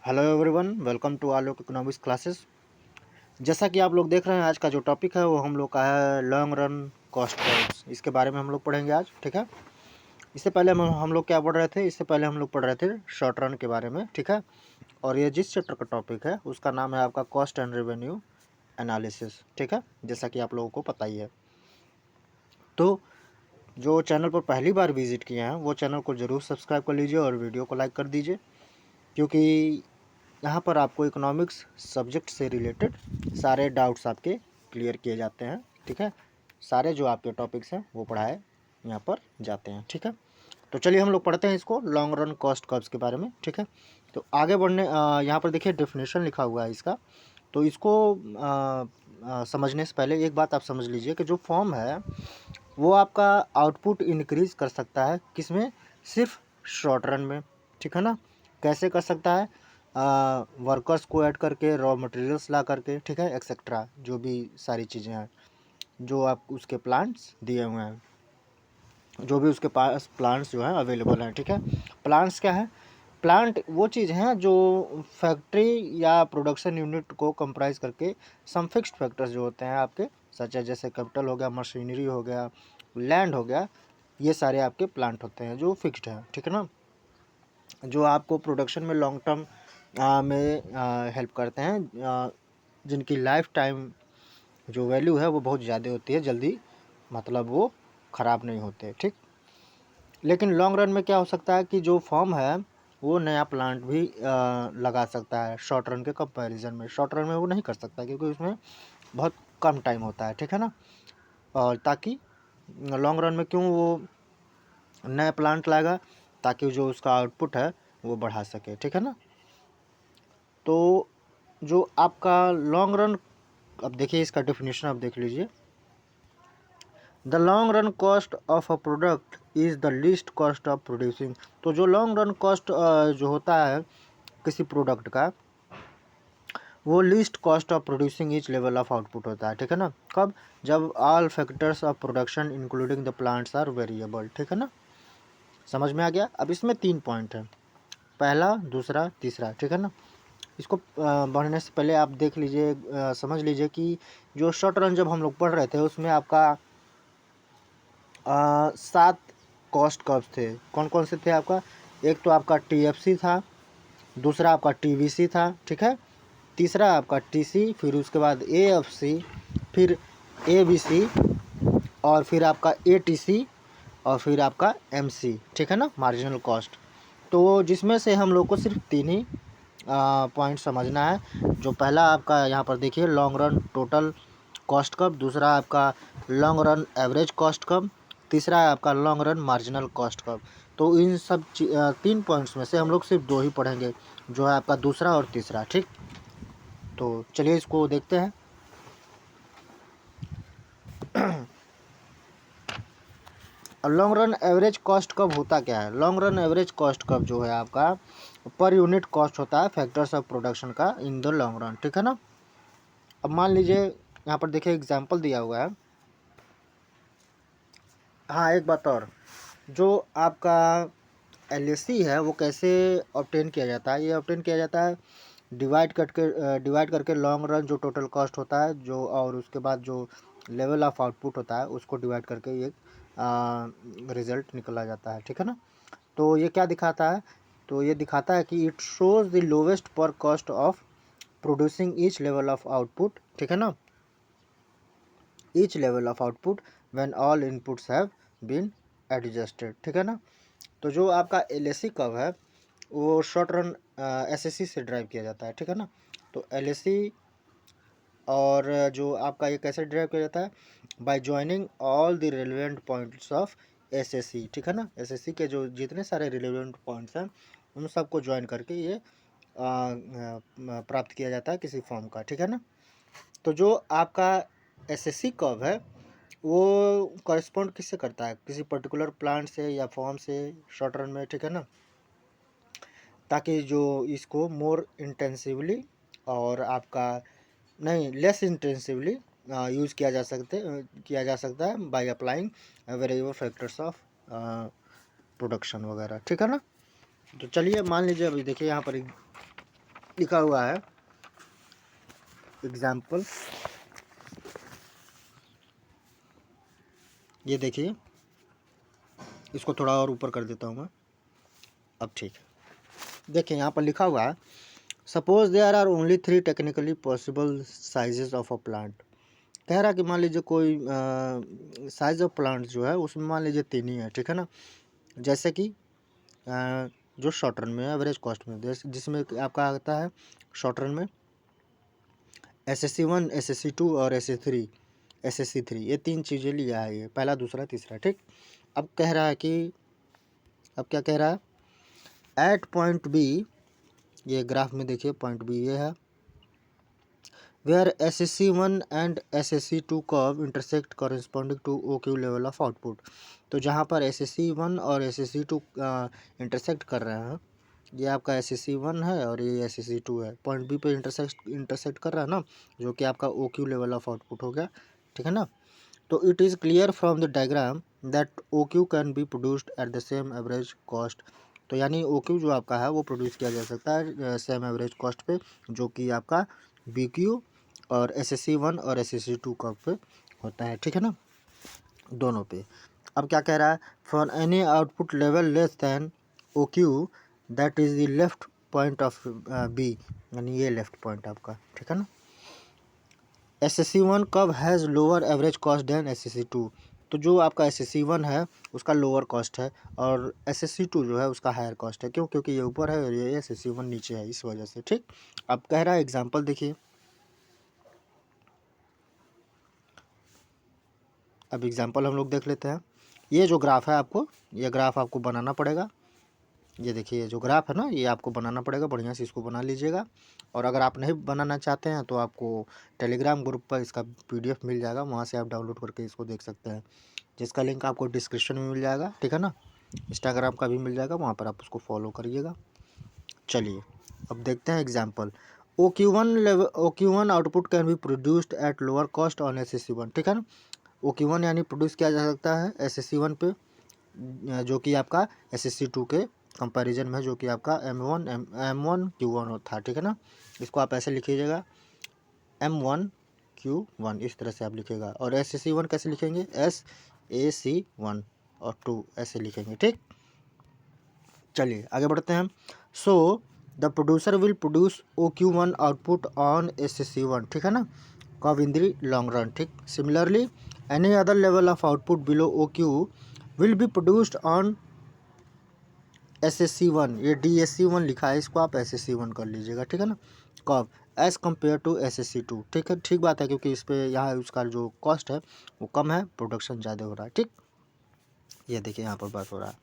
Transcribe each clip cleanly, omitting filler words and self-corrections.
Hello everyone, welcome to Alok economics classes. जैसा कि आप लोग देख रहे हैं, आज का जो टॉपिक है वो हम लोग का है लॉन्ग रन कॉस्ट कर्व्स। इसके बारे में हम लोग पढ़ेंगे आज, ठीक है। इससे पहले हम लोग क्या पढ़ रहे थे? इससे पहले हम लोग पढ़ रहे थे शॉर्ट रन के बारे में, ठीक है। और ये जिस चैप्टर का टॉपिक है उसका नाम है आपका कॉस्ट एंड रेवेन्यू एनालिसिस, ठीक है, जैसा कि आप लोगों को पता ही है। तो जो चैनल पर पहली बार विजिट किए हैं वो चैनल को ज़रूर सब्सक्राइब कर लीजिए और वीडियो को लाइक कर दीजिए, क्योंकि यहाँ पर आपको इकोनॉमिक्स सब्जेक्ट से रिलेटेड सारे डाउट्स आपके क्लियर किए जाते हैं, ठीक है। सारे जो आपके टॉपिक्स हैं वो पढ़ाए यहाँ पर जाते हैं, ठीक है। तो चलिए हम लोग पढ़ते हैं इसको, लॉन्ग रन कॉस्ट कर्व्स के बारे में, ठीक है। तो आगे बढ़ने यहाँ पर देखिए डेफिनेशन लिखा हुआ है इसका। तो इसको समझने से पहले एक बात आप समझ लीजिए कि जो फॉर्म है वो आपका आउटपुट इंक्रीज कर सकता है, किसमें? सिर्फ शॉर्ट रन में, ठीक है ना। कैसे कर सकता है? वर्कर्स को ऐड करके, रॉ मटेरियल्स ला करके, ठीक है, एक्सेट्रा, जो भी सारी चीज़ें हैं जो आप उसके प्लांट्स दिए हुए हैं, जो भी उसके पास प्लांट्स जो हैं अवेलेबल हैं, ठीक है। प्लांट्स क्या है? प्लांट वो चीज़ हैं जो फैक्ट्री या प्रोडक्शन यूनिट को कंप्राइज करके सम फिक्स्ड फैक्टर्स जो होते हैं आपके, सच है, जैसे कैपिटल हो गया, मशीनरी हो गया, लैंड हो गया, ये सारे आपके प्लांट होते हैं जो फिक्स्ड हैं, ठीक है ना। जो आपको प्रोडक्शन में लॉन्ग टर्म में हेल्प करते हैं, जिनकी लाइफ टाइम जो वैल्यू है वो बहुत ज़्यादा होती है, जल्दी मतलब वो ख़राब नहीं होते, ठीक। लेकिन लॉन्ग रन में क्या हो सकता है कि जो फॉर्म है वो नया प्लांट भी लगा सकता है शॉर्ट रन के कंपैरिजन में। शॉर्ट रन में वो नहीं कर सकता क्योंकि उसमें बहुत कम टाइम होता है, ठीक है ना। और ताकि लॉन्ग रन में क्यों वो नया प्लांट लाएगा? ताकि जो उसका आउटपुट है वो बढ़ा सके, ठीक है ना। तो जो आपका लॉन्ग रन, अब देखिए इसका डेफिनेशन आप देख लीजिए। The long run cost of a product is the least cost of producing. तो जो लॉन्ग रन कॉस्ट जो होता है किसी प्रोडक्ट का, वो least cost of producing each level of output होता है, ठीक है ना। कब? जब all factors of production including the plants are variable, ठीक है ना। समझ में आ गया? अब इसमें 3 पॉइंट हैं, पहला, दूसरा, तीसरा, ठीक है ना। इसको बढ़ने से पहले आप देख लीजिए, समझ लीजिए कि जो शॉर्ट रन जब हम लोग पढ़ रहे थे उसमें आपका 7 कॉस्ट कर्व्स थे। कौन कौन से थे आपका? एक तो आपका टीएफसी था, दूसरा आपका टीवीसी था, ठीक है, तीसरा आपका टीसी, फिर उसके बाद एएफसी, फिर एबीसी, और फिर आपका एटीसी, और फिर आपका एमसी, ठीक है ना, मार्जिनल कॉस्ट। तो जिसमें से हम लोग को सिर्फ 3 ही पॉइंट समझना है। जो पहला आपका यहाँ पर देखिए long run total cost curve, दूसरा आपका long run average cost curve, तीसरा है आपका long run marginal cost curve. तो इन सब 3 पॉइंट्स में से हम लोग सिर्फ 2 ही पढ़ेंगे, जो है आपका दूसरा और तीसरा, ठीक। तो चलिए इसको देखते हैं। Long run average cost curve होता क्या है? Long run average cost curve जो है आपका पर यूनिट कॉस्ट होता है फैक्टर्स ऑफ प्रोडक्शन का इन द लॉन्ग रन, ठीक है ना। अब मान लीजिए यहाँ पर देखिए एग्जांपल दिया हुआ है। हाँ, एक बात और, जो आपका एलएसी है वो कैसे ऑब्टेन किया जाता है? ये ऑब्टेन किया जाता है डिवाइड करके लॉन्ग रन जो टोटल कॉस्ट होता है जो, और उसके बाद जो लेवल ऑफ आउटपुट होता है उसको डिवाइड करके ये रिजल्ट निकला जाता है, ठीक है ना। तो ये क्या दिखाता है? तो ये दिखाता है कि इट शोज द लोवेस्ट पर cost of producing each level of output, ठीक है ना, each level of output when all inputs have been adjusted, ठीक है ना। तो जो आपका एलएसी कर्व है वो शॉर्ट रन एसएससी से ड्राइव किया जाता है, ठीक है ना। तो एलएसी, और जो आपका ये कैसे ड्राइव किया जाता है? Bye joining all the relevant points of SSC, ठीक है ना। एसएससी के जो जितने सारे रिलेवेंट पॉइंट्स हैं उन सबको ज्वाइन करके ये प्राप्त किया जाता है किसी फॉर्म का, ठीक है ना। तो जो आपका एसएससी कर्व है वो कॉरेस्पॉन्ड किससे करता है? किसी पर्टिकुलर प्लांट से या फॉर्म से शॉर्ट रन में, ठीक है ना, ताकि जो इसको मोर इंटेंसिवली और आपका नहीं लेस इंटेंसिवली यूज़ किया जा सकता है by applying variable factors of production वगैरह, ठीक है ना। तो चलिए मान लीजिए अभी देखिए यहाँ पर लिखा हुआ है एग्जाम्पल, ये देखिए, इसको थोड़ा और ऊपर कर देता हूँ मैं, अब ठीक है। देखिए यहाँ पर लिखा हुआ है suppose there are only 3 technically possible sizes of a plant. कह रहा कि मान लीजिए कोई साइज ऑफ प्लांट जो है उसमें मान लीजिए 3 ही है, ठीक है ना। जैसे कि जो शॉर्ट रन में एवरेज कॉस्ट में, जिसमें आपका आता है शॉर्ट रन में SSC1, SSC2 और SSC3, ये 3 चीज़ें लिया है, ये पहला दूसरा तीसरा, ठीक। अब कह रहा है कि, अब क्या कह रहा है, एट पॉइंट बी, ये ग्राफ में देखिए पॉइंट बी ये है, where SSC1 and SSC2 curve intersect corresponding to OQ level of output. तो जहाँ पर SSC1 और SSC2 इंटरसेक्ट कर रहे हैं, ये आपका SSC1 है और ये SSC2 है, पॉइंट बी पे इंटरसेक्ट कर रहा है ना, जो कि आपका OQ लेवल ऑफ आउटपुट हो गया, ठीक है ना। तो it is clear from the diagram that OQ can be produced at the same average cost. तो यानी OQ जो आपका है वो प्रोड्यूस किया जा सकता है सेम एवरेज कॉस्ट पे, जो कि आपका BQ और SSC1 और SSC2 का पे होता है, ठीक है ना, दोनों पे। अब क्या कह रहा है, for any output level less than OQ that is the left point of B, यानी ये लेफ्ट पॉइंट आपका, ठीक है ना। SSC1 curve has lower average cost than SSC2। तो जो आपका SSC1 है उसका लोअर कॉस्ट है और SSC2 जो है उसका हायर कॉस्ट है, क्यों, क्योंकि ये ऊपर है और ये SSC1 नीचे है, इस वजह से, ठीक। अब कह रहा है एग्जांपल देखिए, अब एग्जांपल हम लोग देख लेते हैं। ये जो ग्राफ है आपको, ये ग्राफ आपको बनाना पड़ेगा, ये देखिए ये जो ग्राफ है ना, ये आपको बनाना पड़ेगा, बढ़िया से इसको बना लीजिएगा। और अगर आप नहीं बनाना चाहते हैं तो आपको टेलीग्राम ग्रुप पर इसका PDF मिल जाएगा, वहाँ से आप डाउनलोड करके इसको देख सकते हैं, जिसका लिंक आपको डिस्क्रिप्शन में मिल जाएगा, ठीक है ना। इंस्टाग्राम का भी मिल जाएगा, वहाँ पर आप उसको फॉलो करिएगा। चलिए अब देखते हैं example. OQ1 output can be produced at lower cost on SSC1, ठीक है ना। OQ1 यानी प्रोड्यूस किया जा सकता है SSC1 पे, जो कि आपका SSC2 के कंपैरिजन में, जो कि आपका M1Q1 था, ठीक है ना। इसको आप ऐसे लिखिएगा M1Q1, इस तरह से आप लिखिएगा। और SSC1 कैसे लिखेंगे, SAC1 और 2 ऐसे लिखेंगे, ठीक। चलिए आगे बढ़ते हैं। So the producer will produce OQ1 output on SSC1, ठीक है ना, कब इन द लॉन्ग रन, ठीक। Similarly any other level of output below OQ will be produced on SSC1, ये DSC1 लिखा है, इसको आप SSC1 कर लीजिएगा, ठीक है ना, कब, एज़ कम्पेयर टू SSC2, ठीक है, ठीक बात है, क्योंकि इस पे यहाँ उसका जो कॉस्ट है वो कम है, प्रोडक्शन ज़्यादा हो रहा है, ठीक। ये देखिए यहाँ पर बात हो रहा है,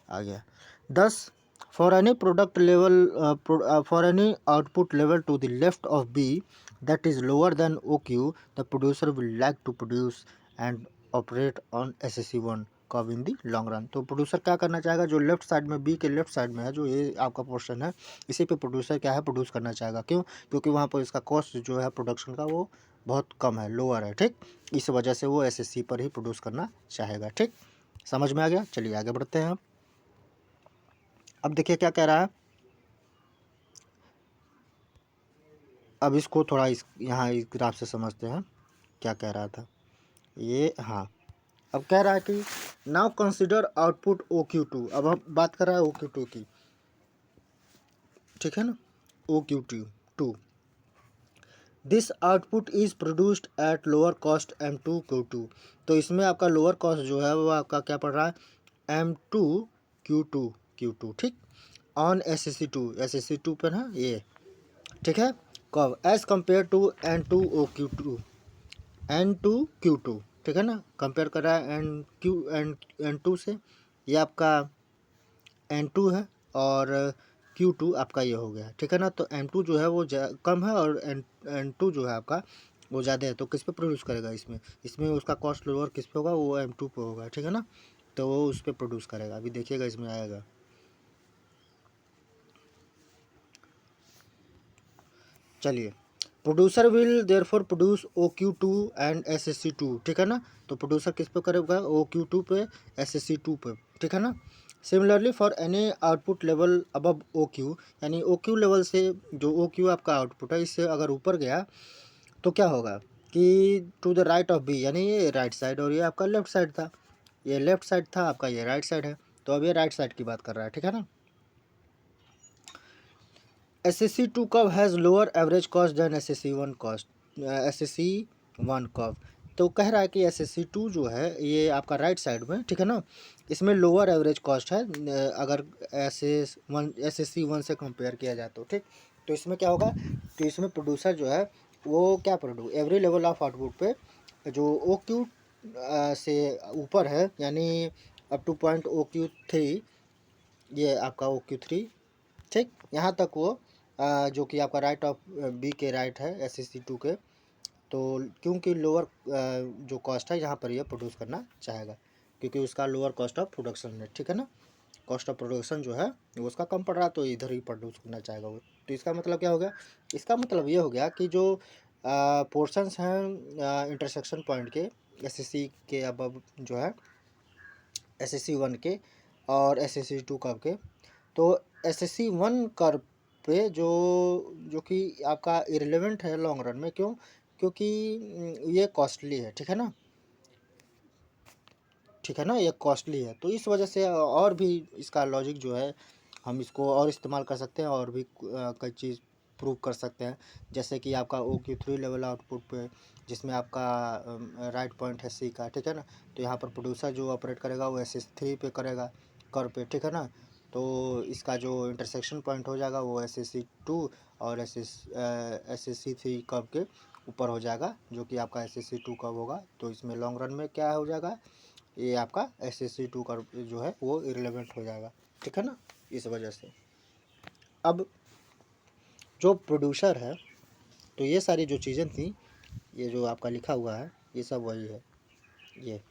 आ गया। 10 for any product level for any output level to the left of B that is lower than OQ the producer will like to produce and operate on SSC1 curve in the long run. तो producer क्या करना चाहेगा, जो left side में, B के left side में है, जो ये आपका पोर्शन है, इसी पे प्रोड्यूसर क्या है, प्रोड्यूस करना चाहेगा, क्यों, क्योंकि वहाँ पर इसका कॉस्ट जो है प्रोडक्शन का वो बहुत कम है, लोअर है, ठीक। इस वजह से वो SSC पर ही प्रोड्यूस करना चाहेगा, ठीक। समझ में आ गया। चलिए आगे बढ़ते हैं। अब देखिए क्या कह रहा है, अब इसको थोड़ा यहाँ इस ग्राफ से समझते हैं क्या कह रहा था ये। हाँ, अब कह रहा है कि नाउ कंसिडर आउटपुट OQ2, अब हम बात कर रहा है OQ2 की, ठीक है ना, OQ2 this output is produced at lower cost M2Q2। तो इसमें आपका लोअर कॉस्ट जो है वो आपका क्या पड़ रहा है, M2Q2, ठीक, ऑन SSC2 पर है ये, ठीक है, कब, एज कम्पेयर टू N2Q2, ठीक है ना, कंपेयर कर रहा है N2 से, ये आपका N2 है और Q2 आपका ये हो गया, ठीक है ना। तो M2 जो है वो कम है और N2 जो है आपका वो ज़्यादा है, तो किस पे प्रोड्यूस करेगा, इसमें उसका कॉस्ट लोअर किस पे होगा, वो M2 पे होगा, ठीक है ना, तो वो उस पर प्रोड्यूस करेगा। अभी देखिएगा इसमें आएगा। चलिए, producer will therefore produce OQ2 and SSC2, ठीक है ना। तो प्रोड्यूसर किस पे करेगा, OQ2 पे, SSC2 पे, ठीक है ना। Similarly for any output level above O Q, यानी ओ क्यू लेवल से जो ओ क्यू आपका आउटपुट है इससे अगर ऊपर गया तो क्या होगा कि to the right of B, यानी ये राइट साइड और ये आपका लेफ्ट साइड था, ये लेफ्ट साइड था आपका, ये राइट साइड है, तो अब ये राइट साइड की बात कर रहा है, ठीक है ना। SSC2 curve has lower average cost than SSC1 cost, SSC1 curve. तो कह रहा है कि SSC2 जो है ये आपका राइट साइड में, ठीक है ना, इसमें लोअर एवरेज कॉस्ट है अगर SSC1 से कंपेयर किया जाए तो, ठीक। तो इसमें क्या होगा, तो इसमें प्रोड्यूसर जो है वो क्या produce every level of output पे जो ओ क्यू से ऊपर है, यानी अप टू पॉइंट OQ3, ये आपका OQ3, ठीक, यहाँ तक वो जो कि आपका राइट ऑफ बी के राइट है SSC2 के, तो क्योंकि लोअर जो कॉस्ट है यहाँ पर ये प्रोड्यूस करना चाहेगा, क्योंकि उसका लोअर कॉस्ट ऑफ प्रोडक्शन है, ठीक है ना, कॉस्ट ऑफ प्रोडक्शन जो है वो उसका कम पड़ रहा, तो इधर ही प्रोड्यूस करना चाहेगा वो। तो इसका मतलब क्या हो गया, इसका मतलब ये हो गया कि जो पोर्शंस हैं इंटरसेक्शन पॉइंट के SSC के अब जो है SSC1 के और SSC2 कर्व के, तो SSC1 कर्व पे जो कि आपका इरेलीवेंट है लॉन्ग रन में, क्यों, क्योंकि ये कॉस्टली है, ठीक है ना, ठीक है ना, ये कॉस्टली है, तो इस वजह से और भी इसका लॉजिक जो है हम इसको और इस्तेमाल कर सकते हैं और भी कई चीज़ प्रूव कर सकते हैं, जैसे कि आपका OQ3 लेवल आउटपुट पे जिसमें आपका राइट पॉइंट है सी का, ठीक है ना, तो यहाँ पर प्रोड्यूसर जो ऑपरेट करेगा वो SS3 पे करेगा, कर पे, ठीक है ना, तो इसका जो इंटरसेक्शन पॉइंट हो जाएगा वो SSC2 और SSC3 कर्व के ऊपर हो जाएगा, जो कि आपका SSC2 कर्व होगा, तो इसमें लॉन्ग रन में क्या हो जाएगा, ये आपका SSC2 का जो है वो इरेलीवेंट हो जाएगा, ठीक है ना, इस वजह से। अब जो प्रोड्यूसर है, तो ये सारी जो चीज़ें थी, ये जो आपका लिखा हुआ है ये सब वही है ये।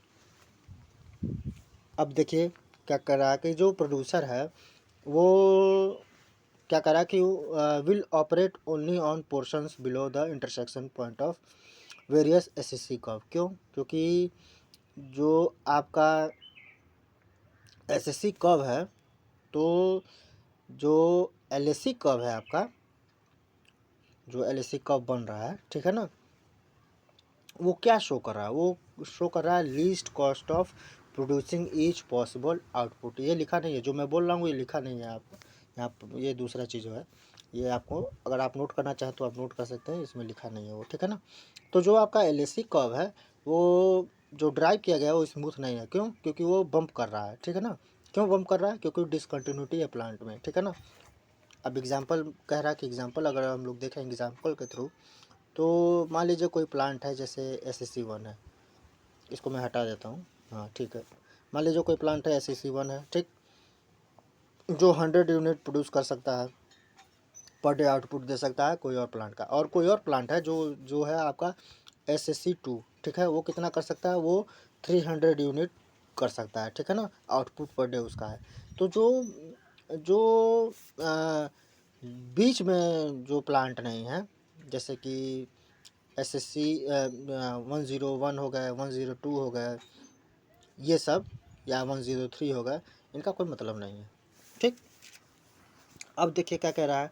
अब देखिए क्या कर रहा है कि जो प्रोड्यूसर है वो क्या कर रहा है कि will operate only on portions below the intersection point of various SSC curve, क्यों, क्योंकि जो आपका SSC कर्व है, तो जो LSC कर्व है आपका, जो LSC कर्व बन रहा है, ठीक है ना, वो क्या शो कर रहा है, वो शो कर रहा है least cost of producing each possible output. ये लिखा नहीं है, जो मैं बोल रहा हूँ ये लिखा नहीं है, आप यहाँ पर ये दूसरा चीज़ है, ये आपको अगर आप नोट करना चाहें तो आप नोट कर सकते हैं, इसमें लिखा नहीं है वो, ठीक है ना। तो जो आपका LSC कर्व है वो जो ड्राइव किया गया है वो स्मूथ नहीं है, क्यों, क्योंकि वो बम्प कर रहा है, ठीक है ना, क्यों बम्प कर रहा है, क्योंकि डिसकंटिन्यूटी है प्लांट में, ठीक है ना। अब एग्जांपल कह रहा है कि एग्जांपल अगर हम लोग देखें एग्जांपल के थ्रू, तो मान लीजिए कोई प्लांट है जैसे SSC1 है, इसको मैं हटा देता हूँ, हाँ ठीक है, मान लीजिए कोई प्लांट है SSC1 है, ठीक, जो 100 यूनिट प्रोड्यूस कर सकता है पर डे आउटपुट दे सकता है कोई और प्लांट का, और कोई और प्लांट है जो जो है आपका SSC2, ठीक है, वो कितना कर सकता है, वो 300 यूनिट कर सकता है, ठीक है ना, आउटपुट पर डे उसका है। तो जो जो बीच में जो प्लांट नहीं है, जैसे कि SSC 101 हो गए, 102 हो गए, ये सब, या 103 हो गए, इनका कोई मतलब नहीं है, ठीक। अब देखिए क्या कह रहा है,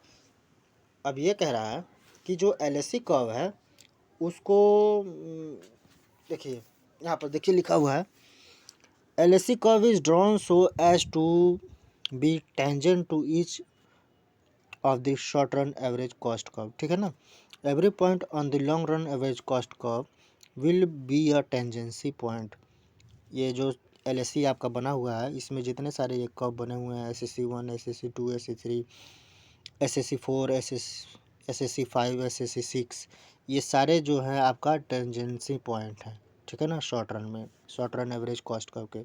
अब ये कह रहा है कि जो LSC कर्व है उसको देखिए यहाँ पर देखिए लिखा हुआ है LSC curve is drawn so as to be tangent to each of the short run average cost curve, ठीक है ना, every point on the long run average cost curve will be a tangency point। ये जो LSC आपका बना हुआ है इसमें जितने सारे ये कर्व बने हुए हैं SSC1 SSC2 SSC3 SSC4 SSC5 SSC6, ये सारे जो है आपका टेंजेंसी पॉइंट है, ठीक है ना, शॉर्ट रन में, short run average cost curve के।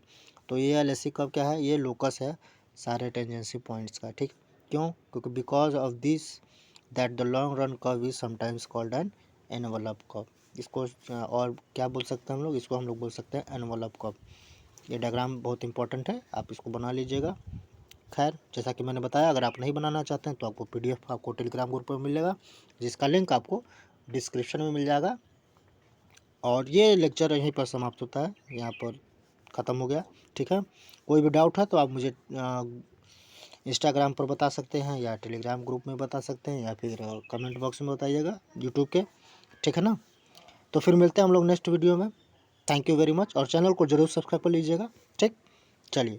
तो ये LSC कर्व क्या है, ये लोकस है सारे टेंजेंसी पॉइंट्स का, ठीक। क्यों, क्योंकि because of this that the long run curve is sometimes called an envelope curve. इसको और क्या बोल सकते हैं हम लोग, इसको हम लोग बोल सकते हैं एनवलप कर्व। ये डायग्राम बहुत इंपॉर्टेंट है, आप इसको बना लीजिएगा। खैर जैसा कि मैंने बताया, अगर आप नहीं बनाना चाहते हैं तो आपको PDF आपको टेलीग्राम ग्रुप पर मिलेगा, जिसका लिंक आपको डिस्क्रिप्शन में मिल जाएगा। और ये लेक्चर यहीं पर समाप्त होता है, यहाँ पर ख़त्म हो गया। ठीक है, कोई भी डाउट है तो आप मुझे इंस्टाग्राम पर बता सकते हैं या टेलीग्राम ग्रुप में बता सकते हैं या फिर कमेंट बॉक्स में बताइएगा यूट्यूब के। ठीक है ना, तो फिर मिलते हैं हम लोग नेक्स्ट वीडियो में। थैंक यू वेरी मच, और चैनल को जरूर सब्सक्राइब कर लीजिएगा। ठीक, चलिए।